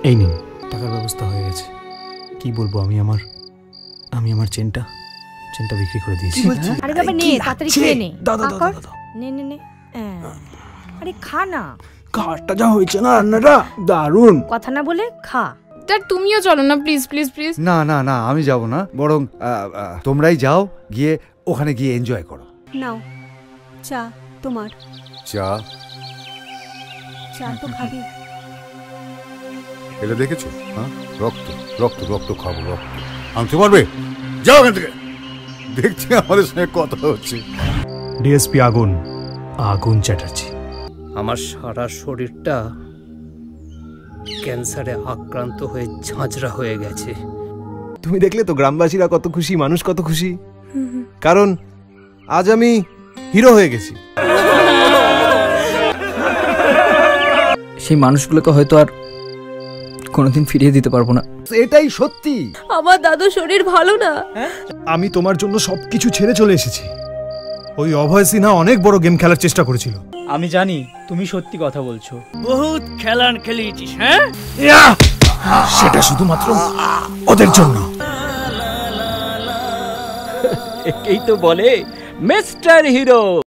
এই নিন, টাকার ব্যবস্থা হয়ে গেছে। কি বলবো, আমি আমার চেনটা বিক্রি করে দিয়েছি। আরে বাবা নে, তাড়াতাড়ি খেয়ে নে। দাদা নে নে নে। আরে খা না। খাটটা যা হয়েছে না, রান্নাটা দারুণ। কথা না বলে খা। ড্যাড তুমিও চলো না প্লিজ প্লিজ প্লিজ। না না না, আমি যাব না, বরং তোমরাই যাও, গিয়ে ওখানে গিয়ে এনজয় করো। নাও চা তোমার। চা তো খাবি? এটা দেখেছো? হ্যাঁ, রক্ত রক্ত রক্ত খাবো, রক্ত আনতে পারবে? যাও এখান থেকে। দেখছি আমাদের সঙ্গে কথা হচ্ছে। ডিএসপি আগুন চ্যাটার্জি। আমার সারা শরীরটা ক্যান্সারে আক্রান্ত হয়ে ঝাঁঝরা হয়ে গেছে। তুমি দেখলে তো গ্রামবাসীরা কত খুশি, মানুষ কত খুশি, কারণ আজ আমি হিরো হয়ে গেছি। সেই মানুষগুলোকে হয়তো আর কোনোদিন ফিরিয়ে দিতে পারবো না। এটাই সত্যি। আমার দাদু শরীর ভালো না। আমি তোমার জন্য সবকিছু ছেড়ে চলে এসেছি। ওই অভয় সিনহা অনেক বড় গেম খেলার চেষ্টা করেছিল। আমি জানি তুমি সত্যি কথা বলছো। বহুত খেলান খেলিয়েছিস। হ্যাঁ, সেটা শুধুমাত্র ওদের জন্য। এই তো বলে মিস্টার হিরো।